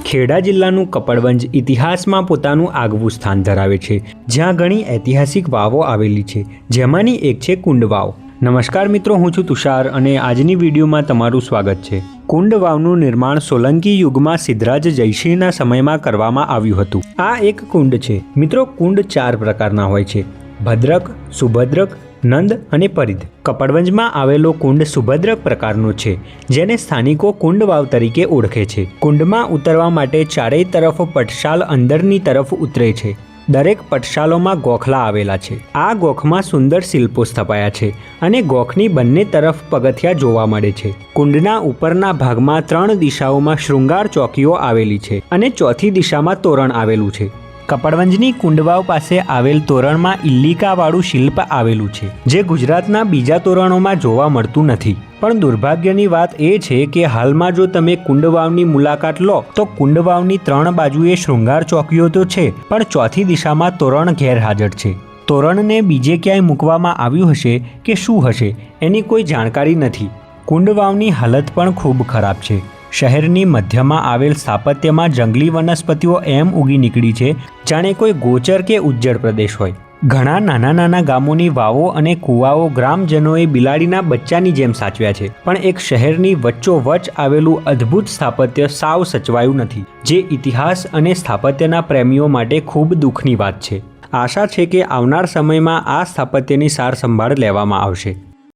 ખેડા જિલ્લાનું કપડવંજ ઇતિહાસમાં પોતાનું આગવું સ્થાન ધરાવે છે, જ્યાં ઘણી ઐતિહાસિક વાવો આવેલી છે, જેમાંની એક છે કુંડ વાવ. નમસ્કાર મિત્રો, હું છું તુષાર અને આજની વિડીયોમાં તમારું સ્વાગત છે. કુંડ વાવનું નિર્માણ સોલંકી યુગમાં સિદ્ધરાજ જયસિંહના સમયમાં કરવામાં આવ્યું હતું. આ એક કુંડ છે. મિત્રો, કુંડ 4 પ્રકારના હોય છે: ભદ્રક, સુભદ્રક, નંદ અને પરિધ. કપડવંજમાં આવેલો કુંડ સુભદ્રક પ્રકારનો છે, જેને સ્થાનિકો કુંડ વાવ તરીકે ઓળખે છે. કુંડમાં ઉતરવા માટે ચારેય તરફ પટશાલ અંદરની તરફ ઉતરે છે. દરેક પટશાલોમાં ગોખલા આવેલા છે. આ ગોખમાં સુંદર શિલ્પો સ્થપાયા છે અને ગોખની બંને તરફ પગથિયા જોવા મળે છે. કુંડના ઉપરના ભાગમાં 3 દિશાઓમાં શૃંગાર ચોકીઓ આવેલી છે અને ચોથી દિશામાં તોરણ આવેલું છે. કપડવંજની કુંડવાવ પાસે આવેલ તોરણમાં ઇલ્લિકાવાળું શિલ્પ આવેલું છે, જે ગુજરાતના બીજા તોરણોમાં જોવા મળતું નથી. પણ દુર્ભાગ્યની વાત એ છે કે હાલમાં જો તમે કુંડવાવની મુલાકાત લો તો કુંડવાવની 3 બાજુએ શૃંગાર ચોકીઓ તો છે, પણ ચોથી દિશામાં તોરણ ગેરહાજર છે. તોરણને બીજે ક્યાંય મૂકવામાં આવ્યું હશે કે શું હશે એની કોઈ જાણકારી નથી. કુંડવાવની હાલત પણ ખૂબ ખરાબ છે. શહેરની મધ્યમાં આવેલ સ્થાપત્યમાં જંગલી વનસ્પતિઓ એમ ઉગી નીકળી છે જાણે કોઈ ગોચર કે ઉજ્જડ પ્રદેશ હોય. ઘણા નાના નાના ગામોની વાવો અને કૂવાઓ ગ્રામજનોએ બિલાડીના બચ્ચાની જેમ સાચવ્યા છે, પણ એક શહેરની વચ્ચોવચ્ચ આવેલું અદ્ભુત સ્થાપત્ય સાવ સચવાયું નથી, જે ઇતિહાસ અને સ્થાપત્યના પ્રેમીઓ માટે ખૂબ દુઃખની વાત છે. આશા છે કે આવનાર સમયમાં આ સ્થાપત્યની સાર સંભાળ લેવામાં આવશે.